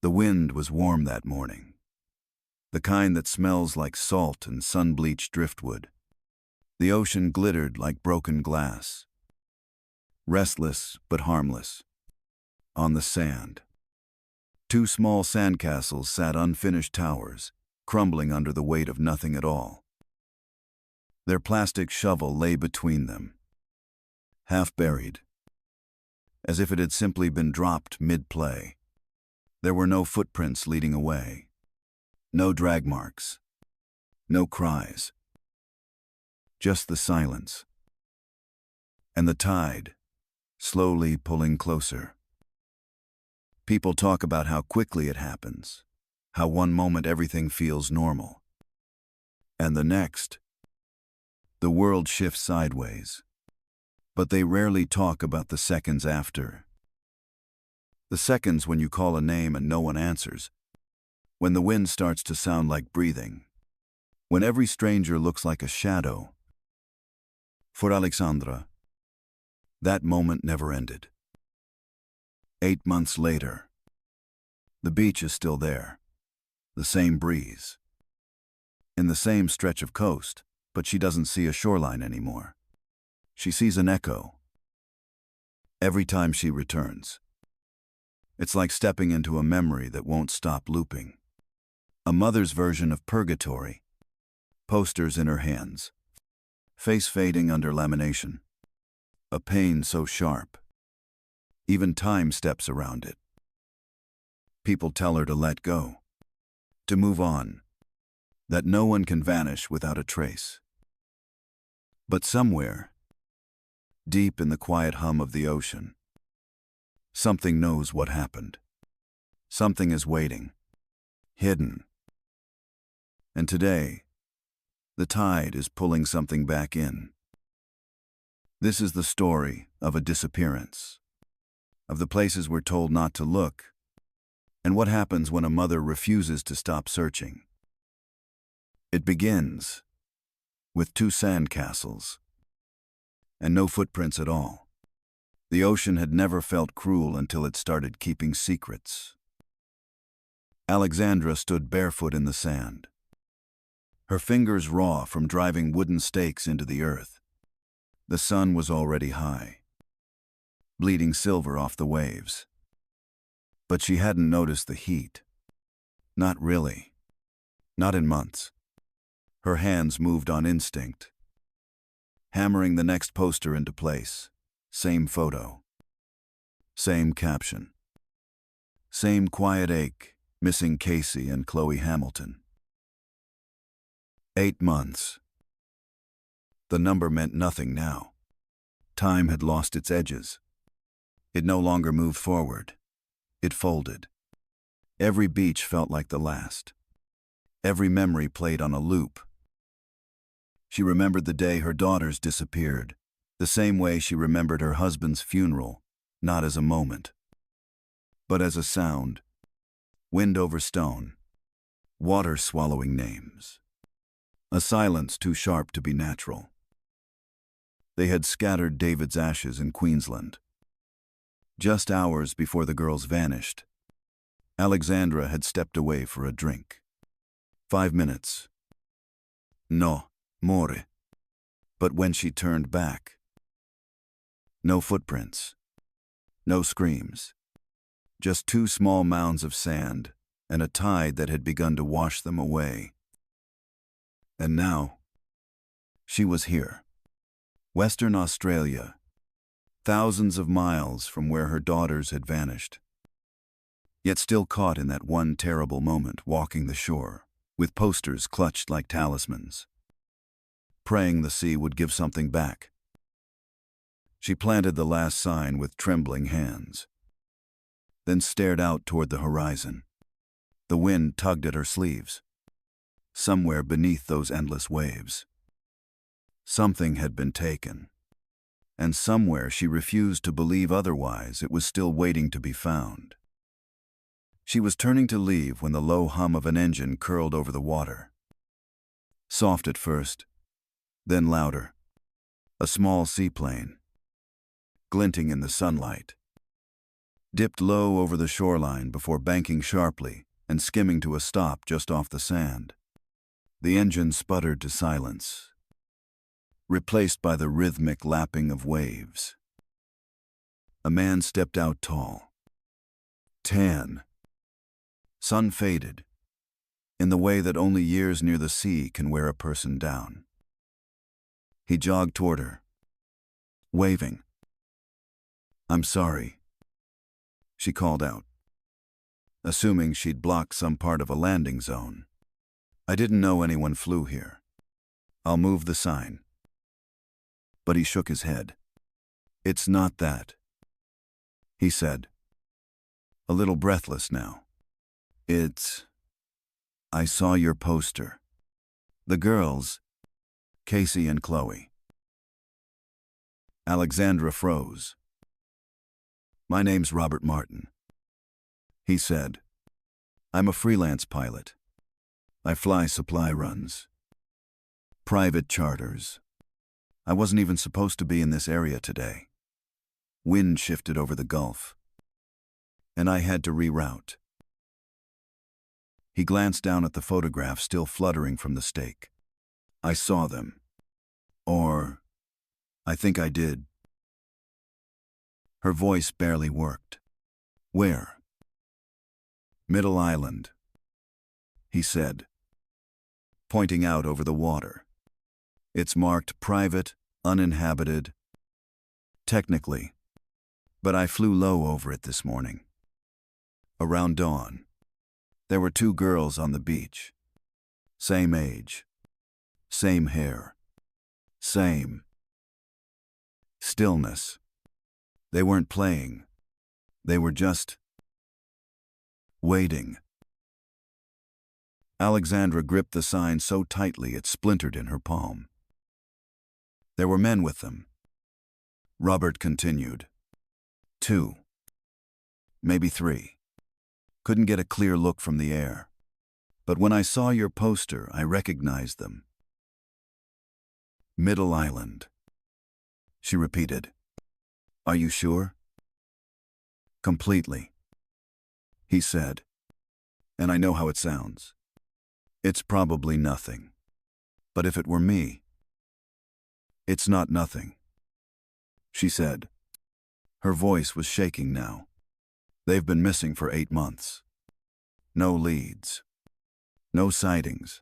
The wind was warm that morning, the kind that smells like salt and sun-bleached driftwood. The ocean glittered like broken glass, restless but harmless. On the sand, two small sandcastles sat unfinished towers, crumbling under the weight of nothing at all. Their plastic shovel lay between them, half buried, as if it had simply been dropped mid-play. There were no footprints leading away, no drag marks, no cries, just the silence, and the tide, slowly pulling closer. People talk about how quickly it happens, how one moment everything feels normal, and the next, the world shifts sideways. But they rarely talk about the seconds after. The seconds when you call a name and no one answers, when the wind starts to sound like breathing, when every stranger looks like a shadow. For Alexandra, that moment never ended. 8 months later, the beach is still there, the same breeze, in the same stretch of coast, but she doesn't see a shoreline anymore. She sees an echo every time she returns. It's like stepping into a memory that won't stop looping. A mother's version of purgatory, posters in her hands, face fading under lamination, a pain so sharp, even time steps around it. People tell her to let go, to move on, that no one can vanish without a trace. But somewhere, deep in the quiet hum of the ocean, something knows what happened. Something is waiting, hidden. And today, the tide is pulling something back in. This is the story of a disappearance, of the places we're told not to look, and what happens when a mother refuses to stop searching. It begins with 2 sandcastles and no footprints at all. The ocean had never felt cruel until it started keeping secrets. Alexandra stood barefoot in the sand, her fingers raw from driving wooden stakes into the earth. The sun was already high, bleeding silver off the waves. But she hadn't noticed the heat. Not really. Not in months. Her hands moved on instinct, hammering the next poster into place. Same photo, same caption, same quiet ache, missing Casey and Chloe Hamilton. 8 months. The number meant nothing now. Time had lost its edges. It no longer moved forward. It folded. Every beach felt like the last. Every memory played on a loop. She remembered the day her daughters disappeared, the same way she remembered her husband's funeral, not as a moment, but as a sound. Wind over stone, water swallowing names. A silence too sharp to be natural. They had scattered David's ashes in Queensland. Just hours before the girls vanished, Alexandra had stepped away for a drink. 5 minutes. No more. But when she turned back, no footprints, no screams, just 2 small mounds of sand and a tide that had begun to wash them away. And now, she was here, Western Australia, thousands of miles from where her daughters had vanished, yet still caught in that one terrible moment walking the shore, with posters clutched like talismans, praying the sea would give something back. She planted the last sign with trembling hands, then stared out toward the horizon. The wind tugged at her sleeves. Somewhere beneath those endless waves, something had been taken, and somewhere she refused to believe otherwise it was still waiting to be found. She was turning to leave when the low hum of an engine curled over the water. Soft at first, then louder. A small seaplane, glinting in the sunlight. dipped low over the shoreline before banking sharply and skimming to a stop just off the sand. The engine sputtered to silence, replaced by the rhythmic lapping of waves. A man stepped out tall, tan, sun-faded, in the way that only years near the sea can wear a person down. He jogged toward her, waving. "I'm sorry," she called out, assuming she'd blocked some part of a landing zone. "I didn't know anyone flew here. I'll move the sign." But he shook his head. "It's not that," he said, a little breathless now. I saw your poster. The girls, Casey and Chloe." Alexandra froze. "My name's Robert Martin," he said. "I'm a freelance pilot. I fly supply runs. Private charters. I wasn't even supposed to be in this area today. Wind shifted over the Gulf, and I had to reroute." He glanced down at the photograph still fluttering from the stake. "I saw them. Or, I think I did." Her voice barely worked. "Where?" "Middle Island," he said, pointing out over the water. "It's marked private, uninhabited. Technically. But I flew low over it this morning. Around dawn. There were 2 girls on the beach. Same age. Same hair. Same stillness. They weren't playing. They were just waiting." Alexandra gripped the sign so tightly it splintered in her palm. "There were men with them," Robert continued. 2. Maybe 3. Couldn't get a clear look from the air. But when I saw your poster, I recognized them. "Middle Island," she repeated. "Are you sure?" "Completely," he said. "And I know how it sounds. It's probably nothing. But if it were me..." "It's not nothing," she said. Her voice was shaking now. "They've been missing for 8 months. No leads. No sightings.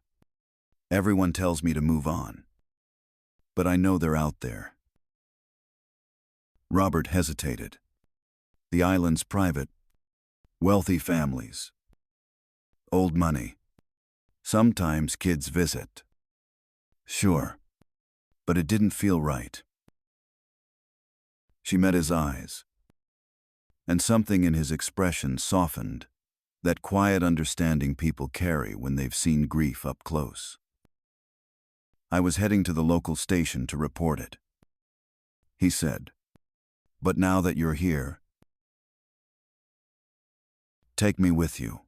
Everyone tells me to move on. But I know they're out there." Robert hesitated. The island's private. Wealthy families. Old money. Sometimes kids visit. Sure. But it didn't feel right. She met his eyes, and something in his expression softened, that quiet understanding people carry when they've seen grief up close. "I was heading to the local station to report it," he said. "But now that you're here, take me with you,"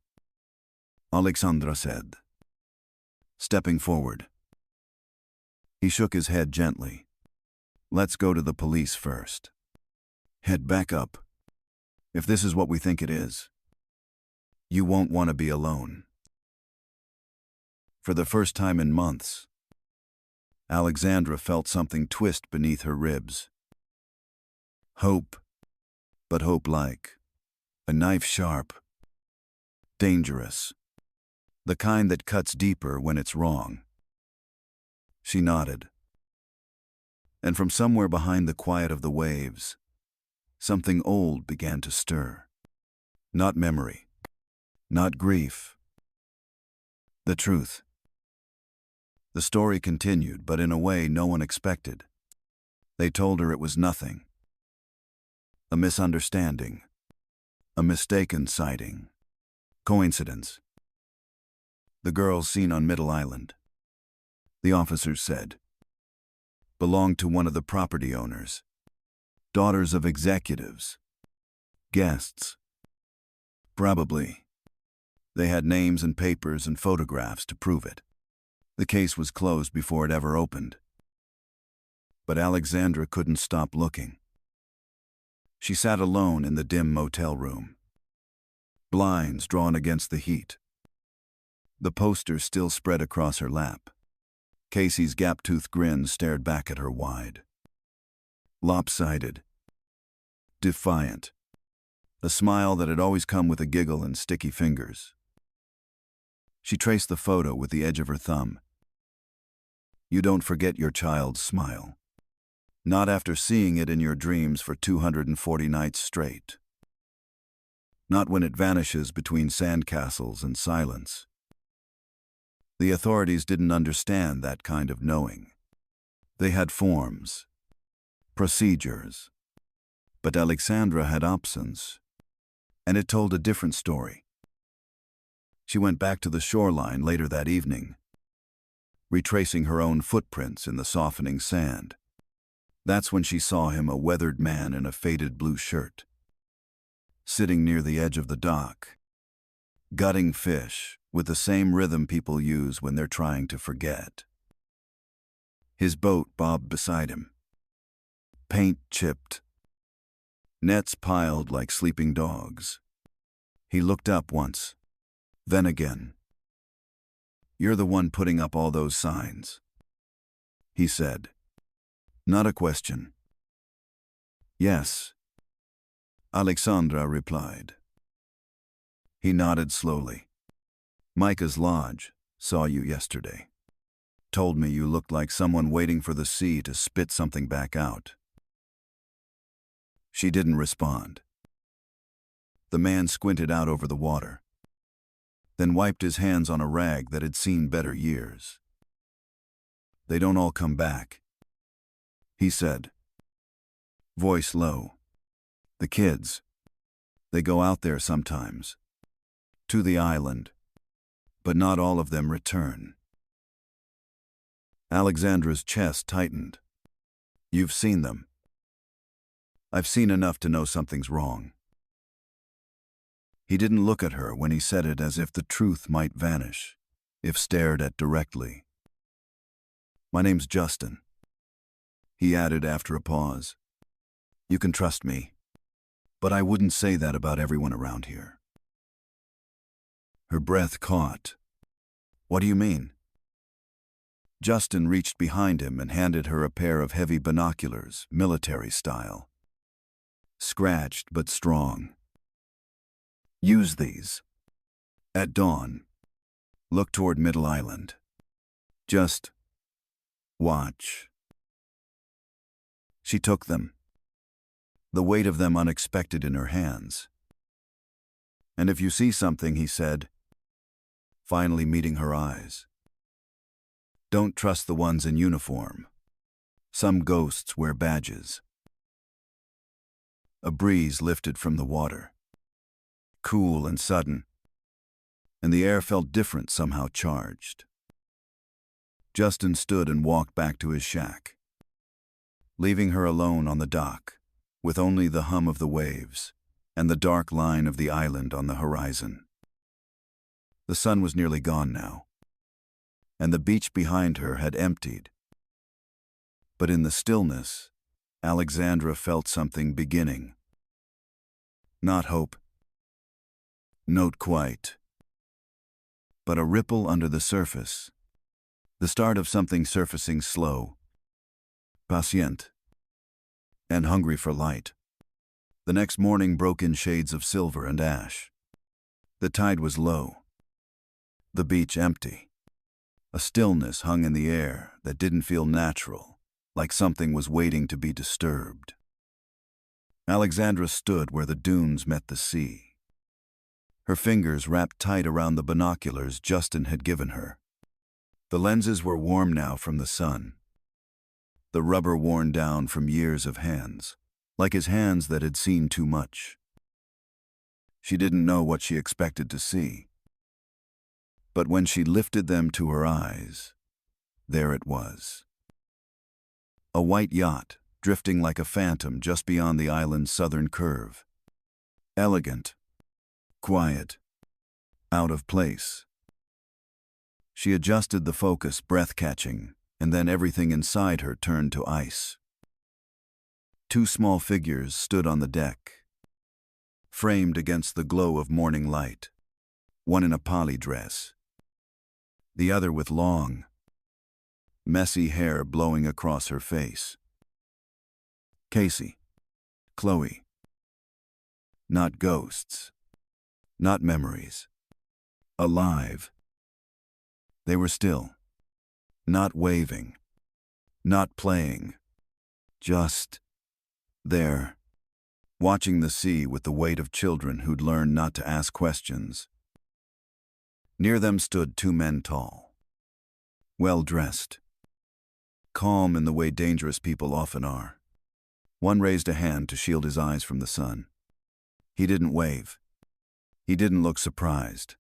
Alexandra said, stepping forward. He shook his head gently. "Let's go to the police first. Head back up. If this is what we think it is, you won't want to be alone." For the first time in months, Alexandra felt something twist beneath her ribs. Hope, but hope like a knife sharp, dangerous, the kind that cuts deeper when it's wrong. She nodded. And from somewhere behind the quiet of the waves, something old began to stir. Not memory, not grief. The truth. The story continued, but in a way no one expected. They told her it was nothing. A misunderstanding. A mistaken sighting. Coincidence. The girls seen on Middle Island, the officers said, belonged to one of the property owners. Daughters of executives. Guests. Probably. They had names and papers and photographs to prove it. The case was closed before it ever opened. But Alexandra couldn't stop looking. She sat alone in the dim motel room. Blinds drawn against the heat. The poster still spread across her lap. Casey's gap-toothed grin stared back at her wide. Lopsided. Defiant. A smile that had always come with a giggle and sticky fingers. She traced the photo with the edge of her thumb. You don't forget your child's smile. Not after seeing it in your dreams for 240 nights straight. Not when it vanishes between sandcastles and silence. The authorities didn't understand that kind of knowing. They had forms, procedures. But Alexandra had options. And it told a different story. She went back to the shoreline later that evening, retracing her own footprints in the softening sand. That's when she saw him, a weathered man in a faded blue shirt, sitting near the edge of the dock, gutting fish with the same rhythm people use when they're trying to forget. His boat bobbed beside him, paint chipped, nets piled like sleeping dogs. He looked up once, then again. You're the one putting up all those signs, he said. Not a question. Yes, Alexandra replied. He nodded slowly. Micah's lodge saw you yesterday. Told me you looked like someone waiting for the sea to spit something back out. She didn't respond. The man squinted out over the water, then wiped his hands on a rag that had seen better years. They don't all come back, he said, voice low. The kids, they go out there sometimes, to the island, but not all of them return. Alexandra's chest tightened. You've seen them. I've seen enough to know something's wrong. He didn't look at her when he said it, as if the truth might vanish, if stared at directly. My name's Justin, he added after a pause. You can trust me, but I wouldn't say that about everyone around here. Her breath caught. What do you mean? Justin reached behind him and handed her a pair of heavy binoculars, military style. Scratched but strong. Use these. At dawn, look toward Middle Island. Just watch. She took them, the weight of them unexpected in her hands. And if you see something, he said, finally meeting her eyes, don't trust the ones in uniform. Some ghosts wear badges. A breeze lifted from the water, cool and sudden, and the air felt different, somehow charged. Justin stood and walked back to his shack, leaving her alone on the dock, with only the hum of the waves and the dark line of the island on the horizon. The sun was nearly gone now, and the beach behind her had emptied. But in the stillness, Alexandra felt something beginning. Not hope. Not quite. But a ripple under the surface. The start of something surfacing slow, patient, and hungry for light. The next morning broke in shades of silver and ash. The tide was low. The beach empty. A stillness hung in the air that didn't feel natural, like something was waiting to be disturbed. Alexandra stood where the dunes met the sea. Her fingers wrapped tight around the binoculars Justin had given her. The lenses were warm now from the sun, the rubber worn down from years of hands, like his hands that had seen too much. She didn't know what she expected to see. But when she lifted them to her eyes, there it was. A white yacht, drifting like a phantom just beyond the island's southern curve. Elegant, quiet, out of place. She adjusted the focus, breath-catching, and then everything inside her turned to ice. Two small figures stood on the deck, framed against the glow of morning light, one in a poly dress, the other with long, messy hair blowing across her face. Casey, Chloe. Not ghosts, not memories. Alive. They were still, not waving, not playing, just there, watching the sea with the weight of children who'd learned not to ask questions. Near them stood two men tall, well-dressed, calm in the way dangerous people often are. One raised a hand to shield his eyes from the sun. He didn't wave. He didn't look surprised,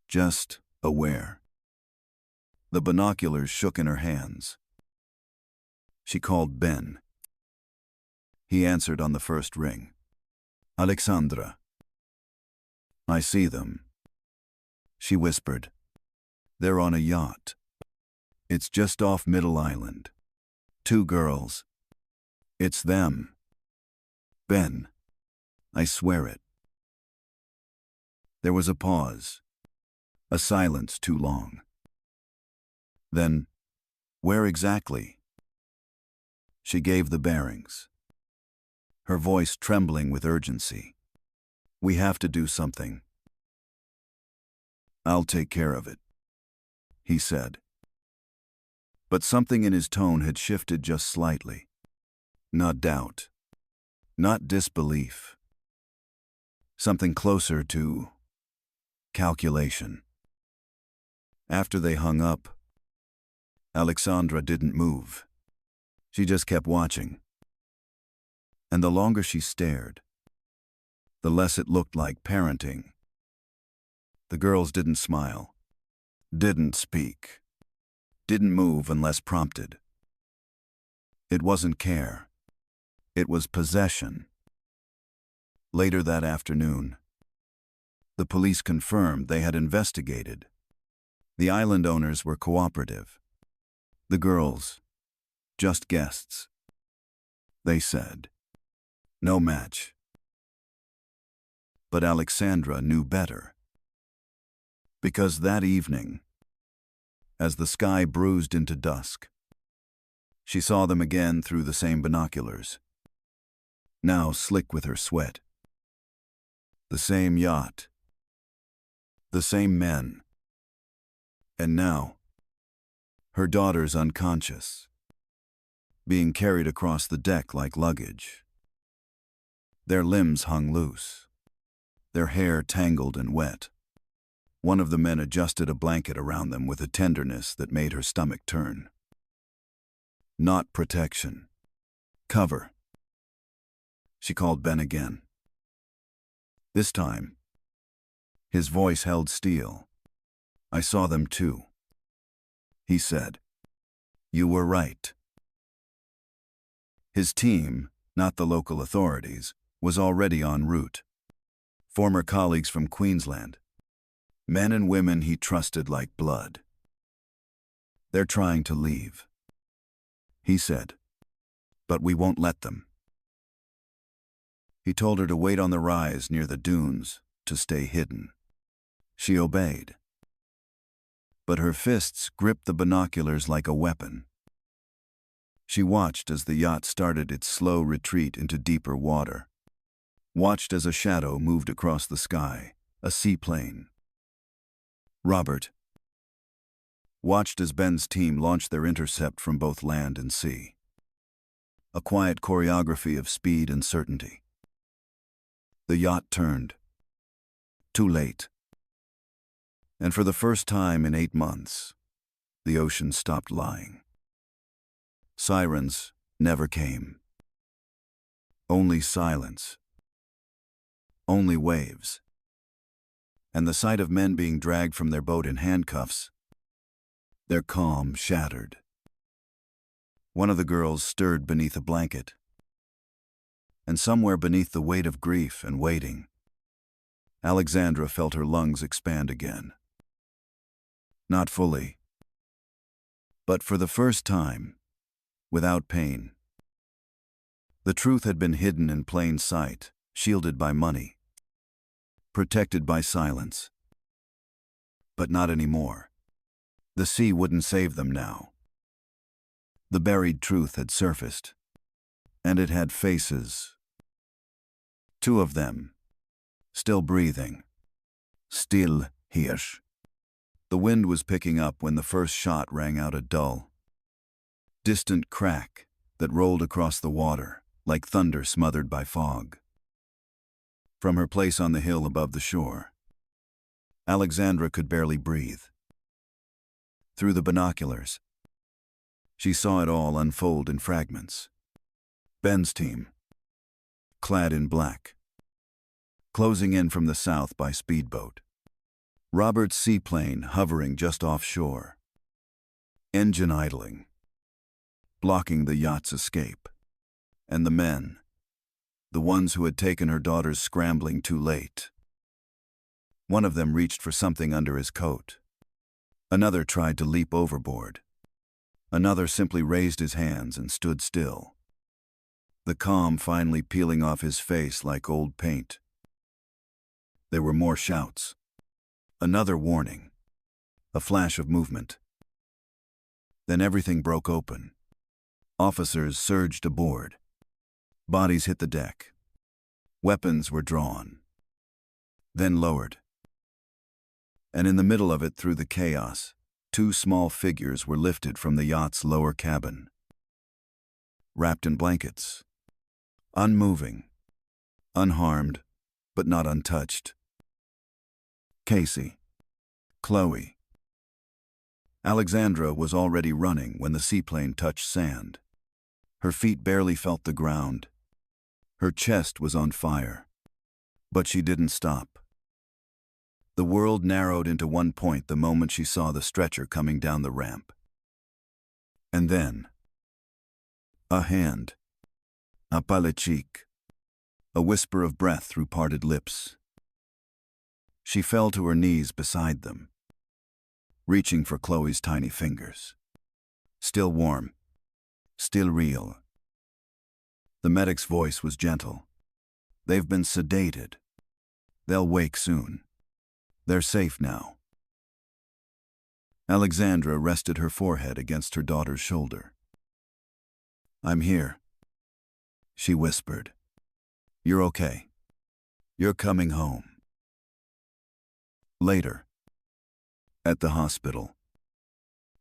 just aware. The binoculars shook in her hands. She called Ben. He answered on the first ring. Alexandra. I see them. She whispered. They're on a yacht. It's just off Middle Island. Two girls. It's them. Ben. I swear it. There was a pause. A silence too long. Then, where exactly? She gave the bearings, her voice trembling with urgency. We have to do something. I'll take care of it, he said. But something in his tone had shifted just slightly. Not doubt, not disbelief. Something closer to calculation. After they hung up, Alexandra didn't move. She just kept watching. And the longer she stared, the less it looked like parenting. The girls didn't smile, didn't speak, didn't move unless prompted. It wasn't care. It was possession. Later that afternoon, the police confirmed they had investigated. The island owners were cooperative. The girls, just guests. They said, no match. But Alexandra knew better. Because that evening, as the sky bruised into dusk, she saw them again through the same binoculars, now slick with her sweat. The same yacht, the same men, and now, her daughters unconscious, being carried across the deck like luggage. Their limbs hung loose, their hair tangled and wet. One of the men adjusted a blanket around them with a tenderness that made her stomach turn. Not protection. Cover. She called Ben again. This time, his voice held steel. I saw them too. He said, you were right. His team, not the local authorities, was already en route. Former colleagues from Queensland. Men and women he trusted like blood. They're trying to leave, he said, but we won't let them. He told her to wait on the rise near the dunes, to stay hidden. She obeyed. But her fists gripped the binoculars like a weapon. She watched as the yacht started its slow retreat into deeper water. Watched as a shadow moved across the sky, a seaplane. Robert. Watched as Ben's team launched their intercept from both land and sea. A quiet choreography of speed and certainty. The yacht turned. Too late. And for the first time in 8 months, the ocean stopped lying. Sirens never came. Only silence. Only waves. And the sight of men being dragged from their boat in handcuffs, their calm shattered. One of the girls stirred beneath a blanket. And somewhere beneath the weight of grief and waiting, Alexandra felt her lungs expand again. Not fully, but for the first time, without pain. The truth had been hidden in plain sight, shielded by money, protected by silence. But not anymore. The sea wouldn't save them now. The buried truth had surfaced, and it had faces. Two of them, still breathing, still Hirsch. The wind was picking up when the first shot rang out a dull, distant crack that rolled across the water like thunder smothered by fog. From her place on the hill above the shore, Alexandra could barely breathe. Through the binoculars, she saw it all unfold in fragments. Ben's team, clad in black, closing in from the south by speedboat. Robert's seaplane hovering just offshore, engine idling, blocking the yacht's escape. And the men, the ones who had taken her daughters scrambling too late. One of them reached for something under his coat. Another tried to leap overboard. Another simply raised his hands and stood still, the calm finally peeling off his face like old paint. There were more shouts. Another warning. A flash of movement. Then everything broke open. Officers surged aboard. Bodies hit the deck. Weapons were drawn, then lowered. And in the middle of it, through the chaos, two small figures were lifted from the yacht's lower cabin. Wrapped in blankets. Unmoving. Unharmed, but not untouched. Casey. Chloe. Alexandra was already running when the seaplane touched sand. Her feet barely felt the ground. Her chest was on fire. But she didn't stop. The world narrowed into one point the moment she saw the stretcher coming down the ramp. And then, a hand. A pale cheek. A whisper of breath through parted lips. She fell to her knees beside them, reaching for Chloe's tiny fingers. Still warm. Still real. The medic's voice was gentle. They've been sedated. They'll wake soon. They're safe now. Alexandra rested her forehead against her daughter's shoulder. I'm here, she whispered. You're okay. You're coming home. Later, at the hospital,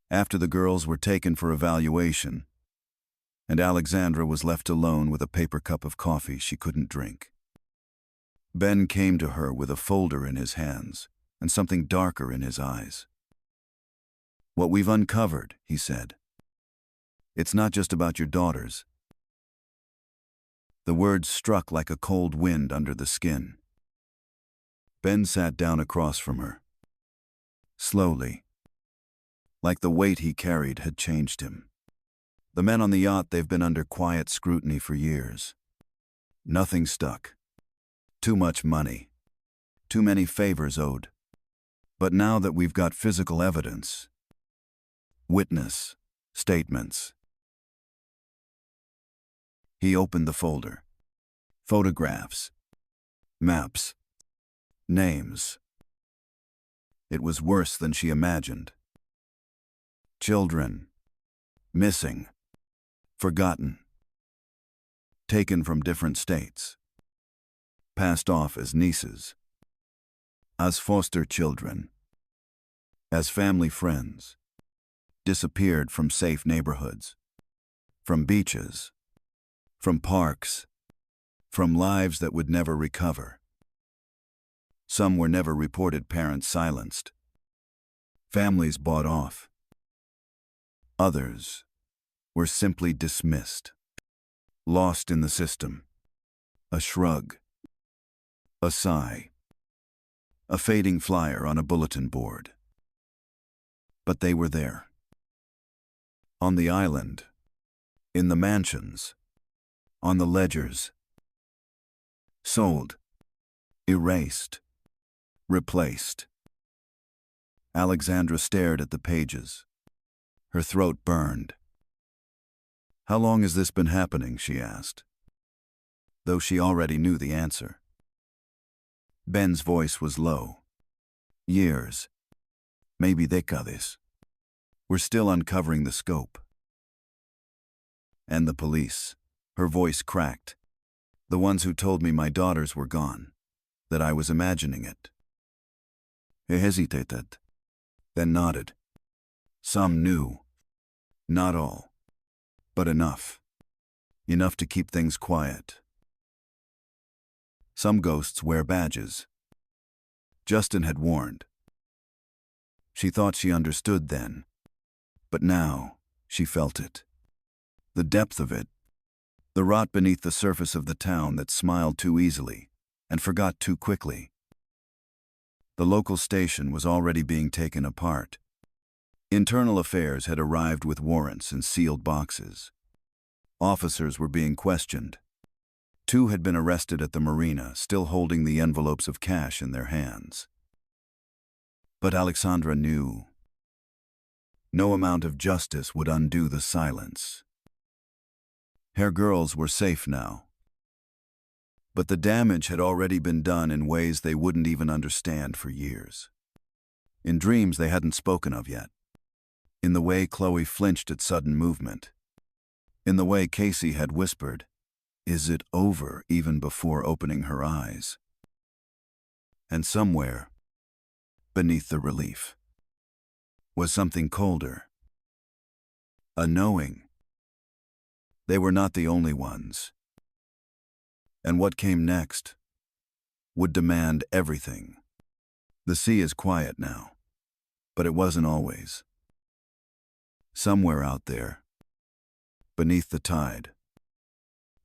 after the girls were taken for evaluation, and Alexandra was left alone with a paper cup of coffee she couldn't drink. Ben came to her with a folder in his hands and something darker in his eyes. What we've uncovered, he said. It's not just about your daughters. The words struck like a cold wind under the skin. Ben sat down across from her. Slowly, like the weight he carried had changed him. The men on the yacht, they've been under quiet scrutiny for years. Nothing stuck. Too much money. Too many favors owed. But now that we've got physical evidence, witness statements. He opened the folder. Photographs. Maps. Names. It was worse than she imagined. Children. Missing. Forgotten. Taken from different states. Passed off as nieces. As foster children. As family friends. Disappeared from safe neighborhoods. From beaches. From parks. From lives that would never recover. Some were never reported, parents silenced. Families bought off. Others were simply dismissed. Lost in the system. A shrug. A sigh. A fading flyer on a bulletin board. But they were there. On the island. In the mansions. On the ledgers. Sold. Erased. Replaced. Alexandra stared at the pages. Her throat burned. How long has this been happening, she asked. though she already knew the answer. Ben's voice was low. Years, maybe décades. We're still uncovering the scope. And the police. Her voice cracked. The ones who told me my daughters were gone, that I was imagining it. He hesitated, then nodded. Some knew. Not all. But enough. Enough to keep things quiet. Some ghosts wear badges. Justin had warned. She thought she understood then. But now, she felt it. The depth of it. The rot beneath the surface of the town that smiled too easily and forgot too quickly. The local station was already being taken apart. Internal affairs had arrived with warrants and sealed boxes. Officers were being questioned. 2 had been arrested at the marina, still holding the envelopes of cash in their hands. But Alexandra knew. No amount of justice would undo the silence. Her girls were safe now. But the damage had already been done in ways they wouldn't even understand for years. In dreams they hadn't spoken of yet. In the way Chloe flinched at sudden movement. In the way Casey had whispered, "Is it over?" even before opening her eyes. And somewhere, beneath the relief, was something colder. A knowing. They were not the only ones. And what came next would demand everything. The sea is quiet now, but it wasn't always. Somewhere out there, beneath the tide,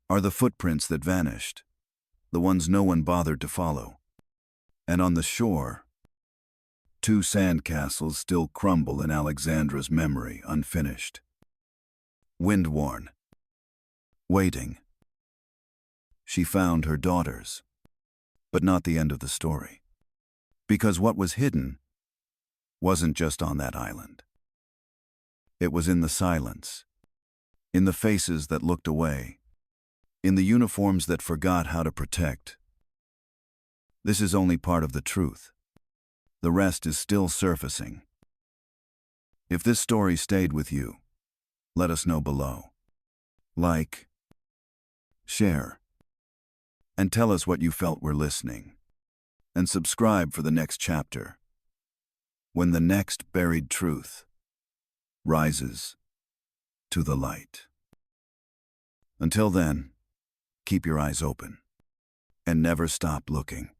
are the footprints that vanished, the ones no one bothered to follow. And on the shore, 2 sandcastles still crumble in Alexandra's memory, unfinished. Wind-worn. Waiting. She found her daughters, but not the end of the story. Because what was hidden wasn't just on that island. It was in the silence, in the faces that looked away, in the uniforms that forgot how to protect. This is only part of the truth. The rest is still surfacing. If this story stayed with you, let us know below. Like, share, and tell us what you felt while listening. And subscribe for the next chapter, when the next buried truth rises to the light. Until then, keep your eyes open and never stop looking.